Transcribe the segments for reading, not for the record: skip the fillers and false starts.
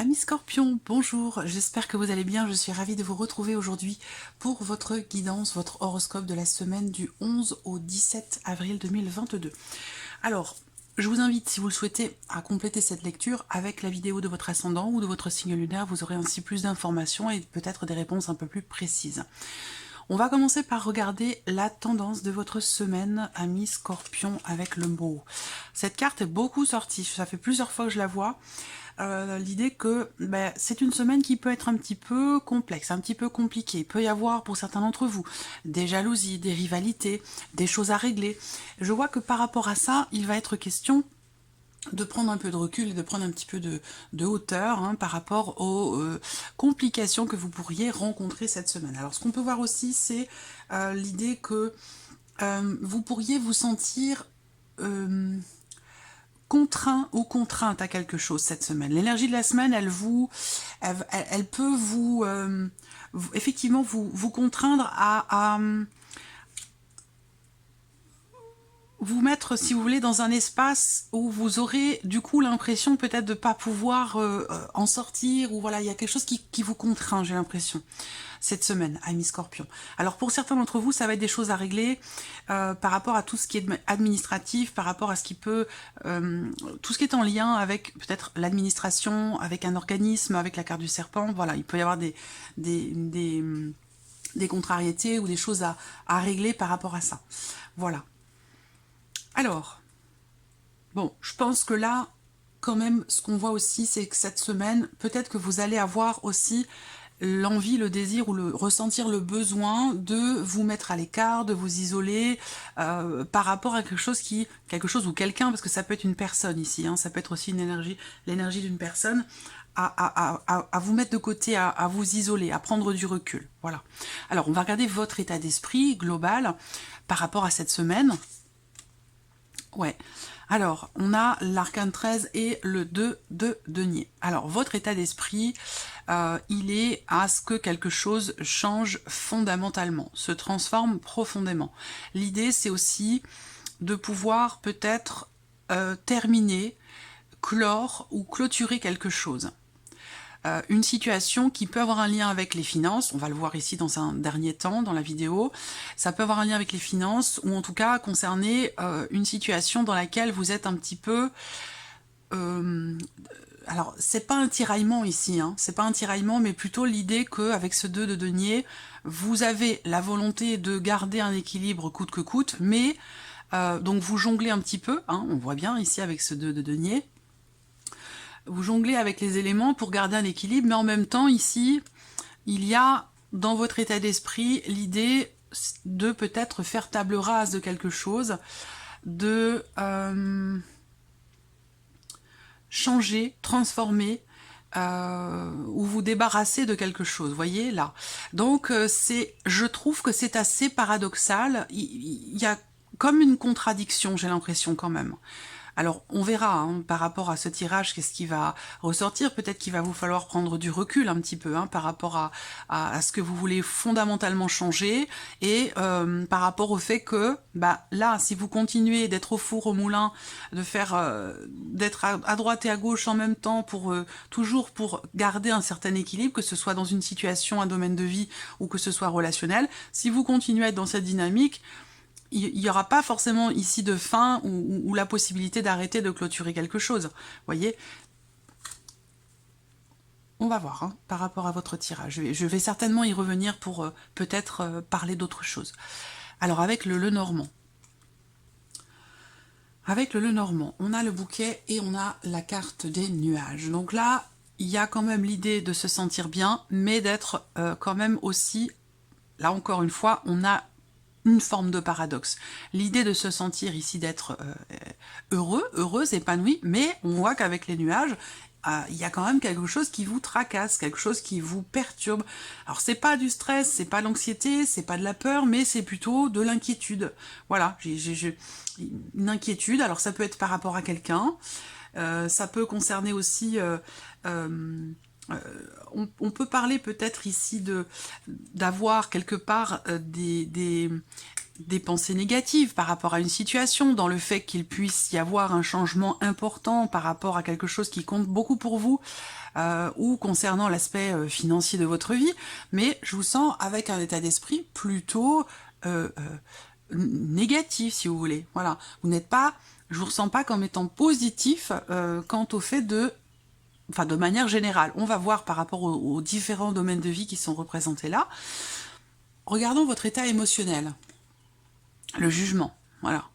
Amis Scorpions, bonjour, j'espère que vous allez bien, je suis ravie de vous retrouver aujourd'hui pour votre guidance, votre horoscope de la semaine du 11 au 17 avril 2022. Alors, je vous invite, si vous le souhaitez, à compléter cette lecture avec la vidéo de votre ascendant ou de votre signe lunaire, vous aurez ainsi plus d'informations et peut-être des réponses un peu plus précises. On va commencer par regarder la tendance de votre semaine, amis Scorpion, avec le mot. Cette carte est beaucoup sortie, ça fait plusieurs fois que je la vois. L'idée que c'est une semaine qui peut être un petit peu complexe, un petit peu compliquée. Il peut y avoir pour certains d'entre vous des jalousies, des rivalités, des choses à régler. Je vois que par rapport à ça, il va être question de prendre un peu de recul et de prendre un petit peu de hauteur par rapport aux complications que vous pourriez rencontrer cette semaine. Alors ce qu'on peut voir aussi, c'est l'idée que vous pourriez vous sentir contraint ou contrainte à quelque chose cette semaine. L'énergie de la semaine, elle peut effectivement vous contraindre à vous mettre, si vous voulez, dans un espace où vous aurez du coup l'impression peut-être de ne pas pouvoir en sortir, ou voilà, il y a quelque chose qui vous contraint, j'ai l'impression, cette semaine, amis Scorpion. Alors pour certains d'entre vous, ça va être des choses à régler par rapport à tout ce qui est administratif, par rapport à ce qui peut, tout ce qui est en lien avec peut-être l'administration, avec un organisme, avec la carte du serpent, voilà, il peut y avoir des contrariétés ou des choses à régler par rapport à ça. Voilà. Alors, bon, je pense que là, quand même, ce qu'on voit aussi, c'est que cette semaine, peut-être que vous allez avoir aussi l'envie, le désir ou ressentir le besoin de vous mettre à l'écart, de vous isoler par rapport à quelque chose ou quelqu'un, parce que ça peut être une personne ici, ça peut être aussi l'énergie d'une personne, à vous mettre de côté, à vous isoler, à prendre du recul. Voilà. Alors, on va regarder votre état d'esprit global par rapport à cette semaine. Ouais, alors on a l'arcane 13 et le 2 de denier. Alors votre état d'esprit, il est à ce que quelque chose change fondamentalement, se transforme profondément. L'idée c'est aussi de pouvoir peut-être terminer, clore ou clôturer quelque chose. Une situation qui peut avoir un lien avec les finances, on va le voir ici dans un dernier temps dans la vidéo, ça peut avoir un lien avec les finances ou en tout cas concerner une situation dans laquelle vous êtes un petit peu... alors c'est pas un tiraillement ici, c'est pas un tiraillement mais plutôt l'idée qu'avec ce 2 de denier, vous avez la volonté de garder un équilibre coûte que coûte, mais donc vous jonglez un petit peu, on voit bien ici avec ce 2 de denier, vous jonglez avec les éléments pour garder un équilibre, mais en même temps, ici, il y a dans votre état d'esprit l'idée de peut-être faire table rase de quelque chose, de changer, transformer, ou vous débarrasser de quelque chose, vous voyez, là. Donc, je trouve que c'est assez paradoxal, il y a comme une contradiction, j'ai l'impression quand même. Alors, on verra par rapport à ce tirage, qu'est-ce qui va ressortir. Peut-être qu'il va vous falloir prendre du recul un petit peu par rapport à ce que vous voulez fondamentalement changer et par rapport au fait que, là, si vous continuez d'être au four, au moulin, de faire, d'être à droite et à gauche en même temps toujours pour garder un certain équilibre, que ce soit dans une situation, un domaine de vie ou que ce soit relationnel, si vous continuez à être dans cette dynamique, il n'y aura pas forcément ici de fin ou la possibilité d'arrêter de clôturer quelque chose. Vous voyez, on va voir par rapport à votre tirage. Je vais certainement y revenir pour peut-être parler d'autre chose. Alors avec le Lenormand. Avec le Lenormand, on a le bouquet et on a la carte des nuages. Donc là, il y a quand même l'idée de se sentir bien, mais d'être quand même aussi, là encore une fois, on a une forme de paradoxe. L'idée de se sentir ici d'être heureuse, épanouie, mais on voit qu'avec les nuages, il y a quand même quelque chose qui vous tracasse, quelque chose qui vous perturbe. Alors c'est pas du stress, c'est pas l'anxiété, c'est pas de la peur, mais c'est plutôt de l'inquiétude. Voilà, j'ai une inquiétude. Alors ça peut être par rapport à quelqu'un, ça peut concerner aussi... on peut parler peut-être ici d'avoir quelque part des pensées négatives par rapport à une situation, dans le fait qu'il puisse y avoir un changement important par rapport à quelque chose qui compte beaucoup pour vous, ou concernant l'aspect financier de votre vie, mais je vous sens avec un état d'esprit plutôt négatif, si vous voulez. Voilà, vous n'êtes pas, je vous ressens pas comme étant positif quant au fait de, enfin de manière générale. On va voir par rapport aux différents domaines de vie qui sont représentés là. Regardons votre état émotionnel. Le jugement, voilà.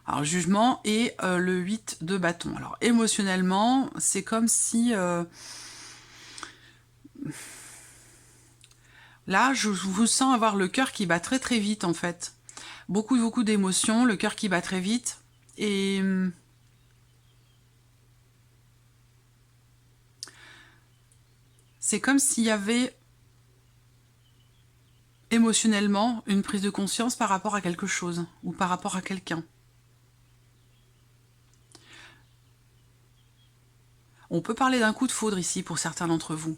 Alors, jugement et le 8 de bâton. Alors, émotionnellement, c'est comme si... là, je vous sens avoir le cœur qui bat très très vite, en fait. Beaucoup d'émotions, le cœur qui bat très vite. Et... c'est comme s'il y avait... émotionnellement, une prise de conscience par rapport à quelque chose, ou par rapport à quelqu'un. On peut parler d'un coup de foudre ici pour certains d'entre vous.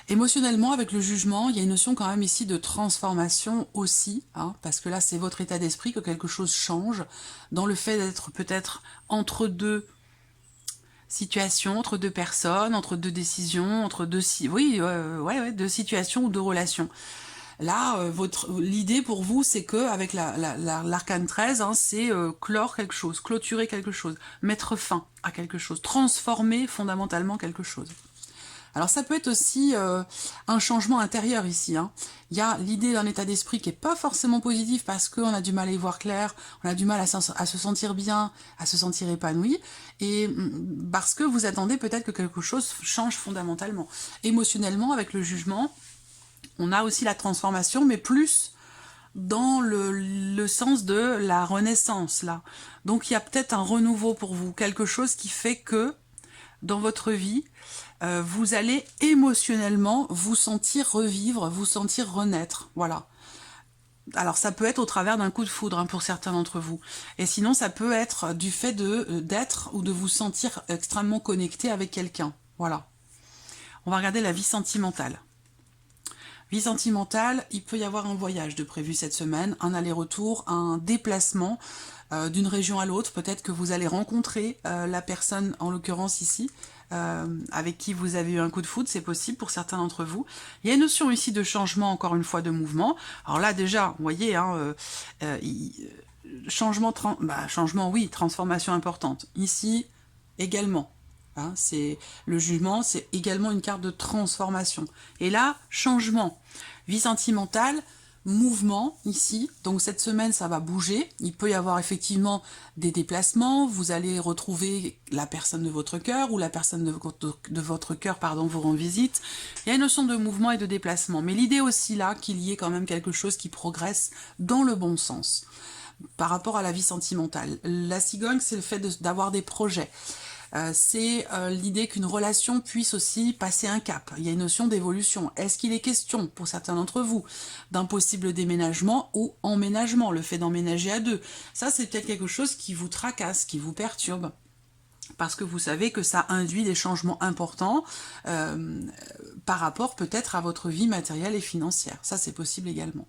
Émotionnellement, avec le jugement, il y a une notion quand même ici de transformation aussi, hein, parce que là, c'est votre état d'esprit que quelque chose change, dans le fait d'être peut-être entre deux situations, entre deux personnes, entre deux décisions, entre deux... deux situations ou deux relations. Là, l'idée pour vous, c'est que avec l'arcane 13, hein, c'est clore quelque chose, clôturer quelque chose, mettre fin à quelque chose, transformer fondamentalement quelque chose. Alors ça peut être aussi un changement intérieur ici. Hein. Il y a l'idée d'un état d'esprit qui n'est pas forcément positif parce qu'on a du mal à y voir clair, on a du mal à se sentir bien, à se sentir épanoui, et parce que vous attendez peut-être que quelque chose change fondamentalement. Émotionnellement, avec le jugement, on a aussi la transformation, mais plus dans le sens de la renaissance, là. Donc il y a peut-être un renouveau pour vous, quelque chose qui fait que, dans votre vie, vous allez émotionnellement vous sentir revivre, vous sentir renaître, voilà. Alors ça peut être au travers d'un coup de foudre, hein, pour certains d'entre vous. Et sinon, ça peut être du fait d'être ou de vous sentir extrêmement connecté avec quelqu'un, voilà. On va regarder la vie sentimentale. Vie sentimentale, il peut y avoir un voyage de prévu cette semaine, un aller-retour, un déplacement d'une région à l'autre. Peut-être que vous allez rencontrer la personne, en l'occurrence ici, avec qui vous avez eu un coup de foudre, c'est possible pour certains d'entre vous. Il y a une notion ici de changement, encore une fois, de mouvement. Alors là, déjà, vous voyez, hein, changement, oui, transformation importante. Ici, également. Hein, c'est le jugement, c'est également une carte de transformation. Et là, changement. Vie sentimentale, mouvement ici. Donc cette semaine, ça va bouger. Il peut y avoir effectivement des déplacements. Vous allez retrouver la personne de votre cœur ou la personne de votre cœur, pardon, vous rend visite. Il y a une notion de mouvement et de déplacement. Mais l'idée aussi là, qu'il y ait quand même quelque chose qui progresse dans le bon sens par rapport à la vie sentimentale. La cigogne, c'est le fait d'avoir des projets. C'est l'idée qu'une relation puisse aussi passer un cap. Il y a une notion d'évolution. Est-ce qu'il est question, pour certains d'entre vous, d'un possible déménagement ou emménagement, le fait d'emménager à deux? Ça, c'est peut-être quelque chose qui vous tracasse, qui vous perturbe, parce que vous savez que ça induit des changements importants par rapport peut-être à votre vie matérielle et financière. Ça, c'est possible également.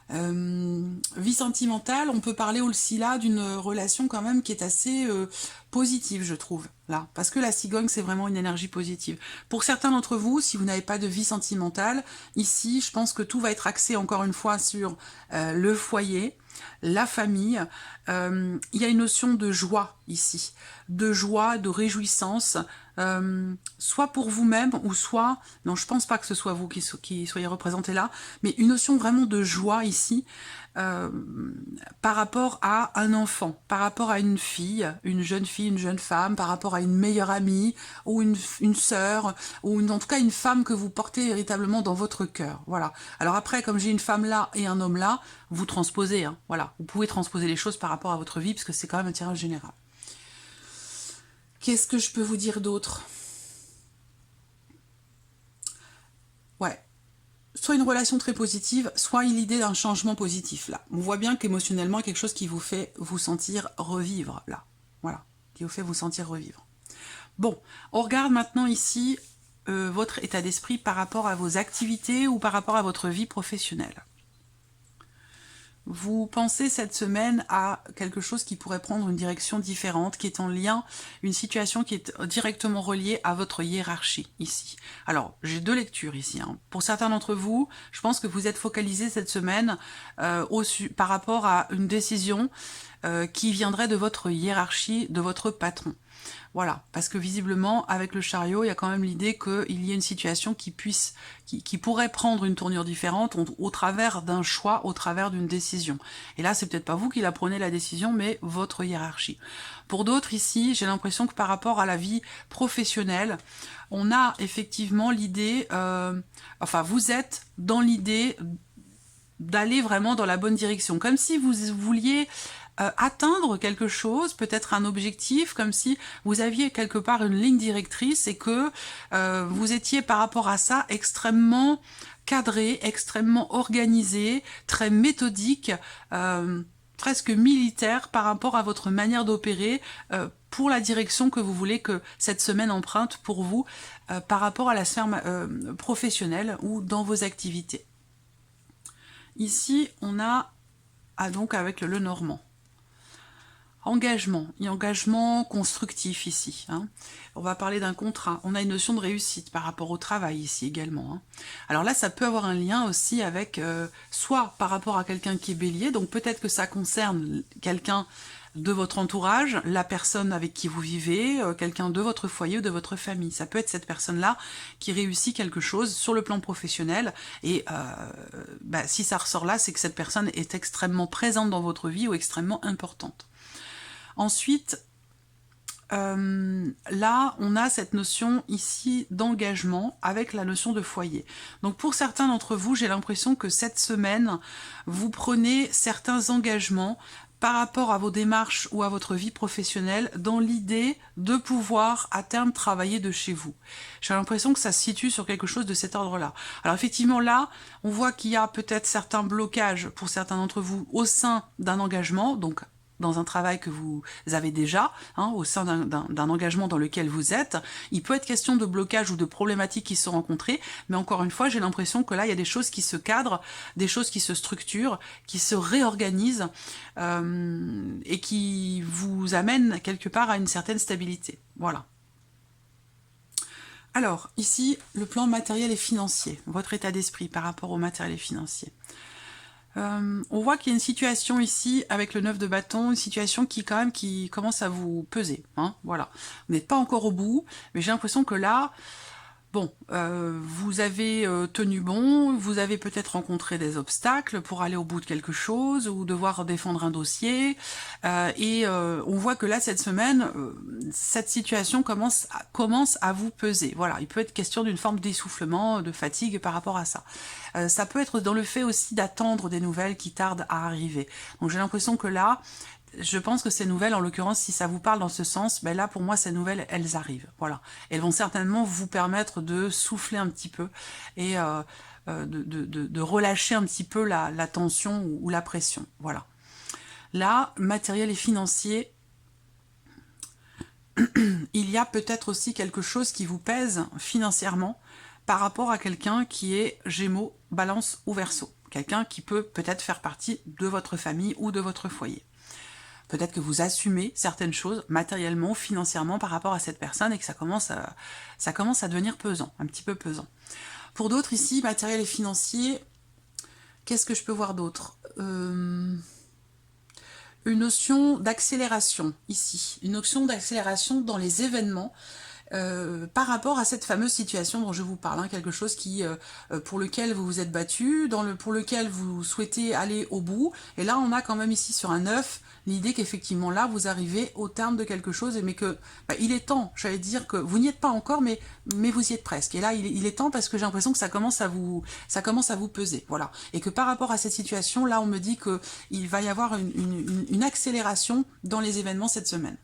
Vie sentimentale, on peut parler aussi là d'une relation quand même qui est assez positive, je trouve, là, parce que la cigogne, c'est vraiment une énergie positive. Pour certains d'entre vous, si vous n'avez pas de vie sentimentale, ici, je pense que tout va être axé encore une fois sur le foyer, la famille. Il y a une notion de joie ici, de joie, de réjouissance, soit pour vous-même ou soit, non, je pense pas que ce soit vous qui soyez représenté là, mais une notion vraiment de joie ici par rapport à un enfant, par rapport à une fille, une jeune femme, par rapport à une meilleure amie ou une sœur ou en tout cas une femme que vous portez véritablement dans votre cœur. Voilà. Alors après, comme j'ai une femme là et un homme là, vous transposez, hein, voilà. Vous pouvez transposer les choses par rapport à votre vie parce que c'est quand même un tirage général. Qu'est-ce que je peux vous dire d'autre? Ouais. Soit une relation très positive, soit l'idée d'un changement positif, là. On voit bien qu'émotionnellement, il y a quelque chose qui vous fait vous sentir revivre, là. Voilà. Qui vous fait vous sentir revivre. Bon, on regarde maintenant ici votre état d'esprit par rapport à vos activités ou par rapport à votre vie professionnelle. Vous pensez cette semaine à quelque chose qui pourrait prendre une direction différente, qui est en lien, une situation qui est directement reliée à votre hiérarchie, ici. Alors, j'ai deux lectures ici. Pour certains d'entre vous, je pense que vous êtes focalisés cette semaine par rapport à une décision qui viendrait de votre hiérarchie, de votre patron. Voilà, parce que visiblement, avec le chariot, il y a quand même l'idée qu'il y ait une situation qui pourrait prendre une tournure différente au travers d'un choix, au travers d'une décision. Et là, c'est peut-être pas vous qui la prenez la décision, mais votre hiérarchie. Pour d'autres ici, j'ai l'impression que par rapport à la vie professionnelle, on a effectivement l'idée, enfin, vous êtes dans l'idée d'aller vraiment dans la bonne direction, comme si vous vouliez atteindre quelque chose, peut-être un objectif, comme si vous aviez quelque part une ligne directrice et que vous étiez par rapport à ça extrêmement cadré, extrêmement organisé, très méthodique, presque militaire par rapport à votre manière d'opérer pour la direction que vous voulez que cette semaine emprunte pour vous par rapport à la sphère professionnelle ou dans vos activités. Ici, on a donc avec le Lenormand. Engagement, et engagement constructif ici. On va parler d'un contrat. On a une notion de réussite par rapport au travail ici également. Alors là, ça peut avoir un lien aussi avec, soit par rapport à quelqu'un qui est bélier, donc peut-être que ça concerne quelqu'un de votre entourage, la personne avec qui vous vivez, quelqu'un de votre foyer ou de votre famille. Ça peut être cette personne-là qui réussit quelque chose sur le plan professionnel et si ça ressort là, c'est que cette personne est extrêmement présente dans votre vie ou extrêmement importante. Ensuite, là, on a cette notion ici d'engagement avec la notion de foyer. Donc pour certains d'entre vous, j'ai l'impression que cette semaine, vous prenez certains engagements par rapport à vos démarches ou à votre vie professionnelle dans l'idée de pouvoir à terme travailler de chez vous. J'ai l'impression que ça se situe sur quelque chose de cet ordre-là. Alors effectivement là, on voit qu'il y a peut-être certains blocages pour certains d'entre vous au sein d'un engagement, donc dans un travail que vous avez déjà, au sein d'un engagement dans lequel vous êtes. Il peut être question de blocage ou de problématiques qui sont rencontrées, mais encore une fois, j'ai l'impression que là, il y a des choses qui se cadrent, des choses qui se structurent, qui se réorganisent et qui vous amènent quelque part à une certaine stabilité. Voilà. Alors, ici, le plan matériel et financier, votre état d'esprit par rapport au matériel et financier. On voit qu'il y a une situation ici avec le 9 de bâton, une situation qui quand même qui commence à vous peser. Voilà. Vous n'êtes pas encore au bout, mais j'ai l'impression que là, bon, vous avez tenu bon, vous avez peut-être rencontré des obstacles pour aller au bout de quelque chose ou devoir défendre un dossier. On voit que là, cette semaine, cette situation commence à vous peser. Voilà, il peut être question d'une forme d'essoufflement, de fatigue par rapport à ça. Ça peut être dans le fait aussi d'attendre des nouvelles qui tardent à arriver. Donc j'ai l'impression que là, je pense que ces nouvelles, en l'occurrence, si ça vous parle dans ce sens, ben là, pour moi, ces nouvelles, elles arrivent. Voilà. Elles vont certainement vous permettre de souffler un petit peu et de relâcher un petit peu la tension ou la pression. Voilà. Là, matériel et financier, il y a peut-être aussi quelque chose qui vous pèse financièrement par rapport à quelqu'un qui est Gémeaux, Balance ou Verseau. Quelqu'un qui peut peut-être faire partie de votre famille ou de votre foyer. Peut-être que vous assumez certaines choses matériellement, financièrement par rapport à cette personne et que ça commence à devenir pesant, un petit peu pesant. Pour d'autres ici, matériel et financier, qu'est-ce que je peux voir d'autre ? Une notion d'accélération ici, une notion d'accélération dans les événements par rapport à cette fameuse situation dont je vous parle, quelque chose pour lequel vous vous êtes battu, pour lequel vous souhaitez aller au bout, et là on a quand même ici sur un 9 l'idée qu'effectivement là vous arrivez au terme de quelque chose, mais que il est temps, j'allais dire que vous n'y êtes pas encore, mais vous y êtes presque, et là il est temps parce que j'ai l'impression que ça commence à vous peser, voilà, et que par rapport à cette situation là on me dit qu'il va y avoir une accélération dans les événements cette semaine.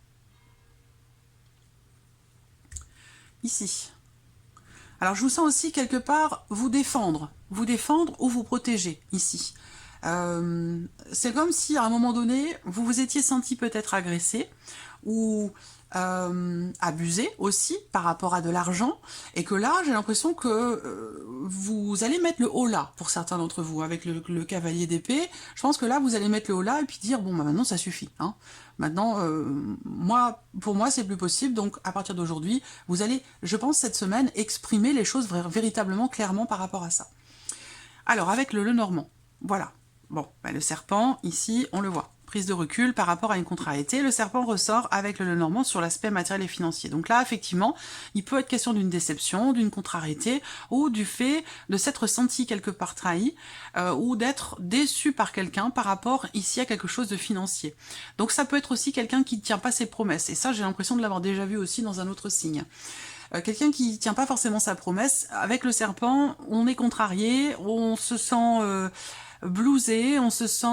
Ici. Alors je vous sens aussi quelque part vous défendre ou vous protéger ici. C'est comme si à un moment donné vous vous étiez senti peut-être agressé ou abuser aussi par rapport à de l'argent, et que là, j'ai l'impression que vous allez mettre le haut là, pour certains d'entre vous, avec le cavalier d'épée. Je pense que là, vous allez mettre le haut là, et puis dire, bon, bah, maintenant, ça suffit. Hein. Maintenant, pour moi, c'est plus possible, donc à partir d'aujourd'hui, vous allez, je pense, cette semaine, exprimer les choses véritablement clairement par rapport à ça. Alors, avec le Lenormand, voilà. Bon, bah, le serpent, ici, on le voit. Prise de recul par rapport à une contrariété. Le serpent ressort avec le Lenormand sur l'aspect matériel et financier. Donc là, effectivement, il peut être question d'une déception, d'une contrariété, ou du fait de s'être senti quelque part trahi, ou d'être déçu par quelqu'un par rapport ici à quelque chose de financier. Donc ça peut être aussi quelqu'un qui ne tient pas ses promesses. Et ça, j'ai l'impression de l'avoir déjà vu aussi dans un autre signe. Quelqu'un qui tient pas forcément sa promesse, avec le serpent, on est contrarié, on se sent blousé, on se sent...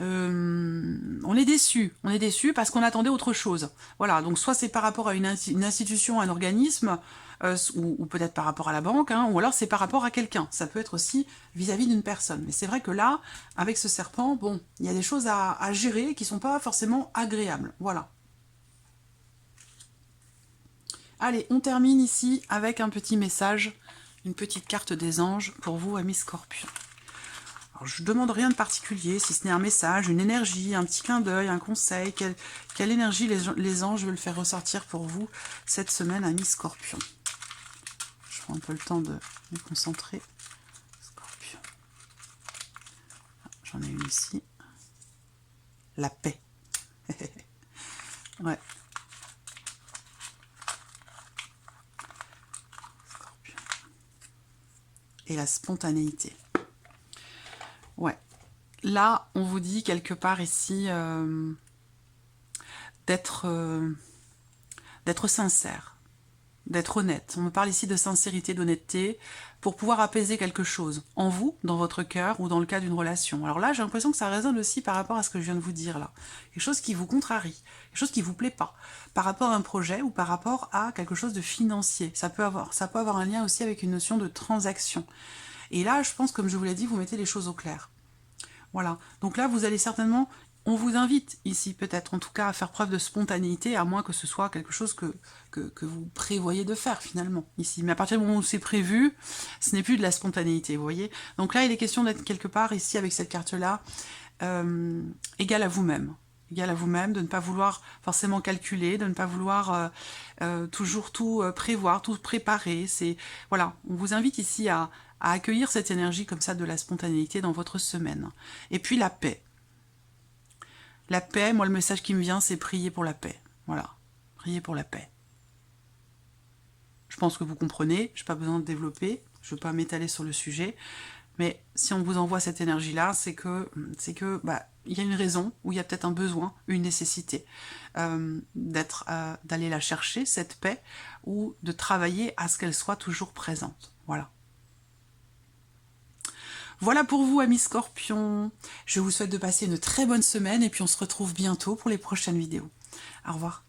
on est déçu parce qu'on attendait autre chose. Voilà, donc soit c'est par rapport à une institution, un organisme, ou peut-être par rapport à la banque, hein, ou alors c'est par rapport à quelqu'un. Ça peut être aussi vis-à-vis d'une personne. Mais c'est vrai que là, avec ce serpent, bon, il y a des choses à gérer qui sont pas forcément agréables. Voilà. Allez, on termine ici avec un petit message, une petite carte des anges pour vous, amis Scorpions. Alors, je ne demande rien de particulier, si ce n'est un message, une énergie, un petit clin d'œil, un conseil. Quelle énergie les anges veulent faire ressortir pour vous cette semaine, amis Scorpions. Je prends un peu le temps de me concentrer. Scorpion. J'en ai une ici. La paix. Ouais. Scorpion. Et la spontanéité. Ouais. Là, on vous dit quelque part ici d'être sincère, d'être honnête. On me parle ici de sincérité, d'honnêteté, pour pouvoir apaiser quelque chose en vous, dans votre cœur, ou dans le cas d'une relation. Alors là, j'ai l'impression que ça résonne aussi par rapport à ce que je viens de vous dire là. Quelque chose qui vous contrarie, quelque chose qui vous plaît pas, par rapport à un projet ou par rapport à quelque chose de financier. Ça peut avoir un lien aussi avec une notion de transaction. Et là, je pense, comme je vous l'ai dit, vous mettez les choses au clair. Voilà, donc là vous allez certainement, on vous invite ici peut-être en tout cas à faire preuve de spontanéité, à moins que ce soit quelque chose que vous prévoyez de faire finalement ici. Mais à partir du moment où c'est prévu, ce n'est plus de la spontanéité, vous voyez. Donc là il est question d'être quelque part ici avec cette carte-là, égal à vous-même. Égal à vous-même, de ne pas vouloir forcément calculer, de ne pas vouloir toujours tout prévoir, tout préparer. Voilà, on vous invite ici à accueillir cette énergie comme ça de la spontanéité dans votre semaine. Et puis la paix. La paix, moi le message qui me vient, c'est prier pour la paix. Voilà, prier pour la paix. Je pense que vous comprenez, je n'ai pas besoin de développer, je ne veux pas m'étaler sur le sujet, mais si on vous envoie cette énergie-là, c'est que il y a une raison, ou il y a peut-être un besoin, une nécessité d'aller la chercher, cette paix, ou de travailler à ce qu'elle soit toujours présente. Voilà. Voilà pour vous, amis Scorpions. Je vous souhaite de passer une très bonne semaine et puis on se retrouve bientôt pour les prochaines vidéos. Au revoir.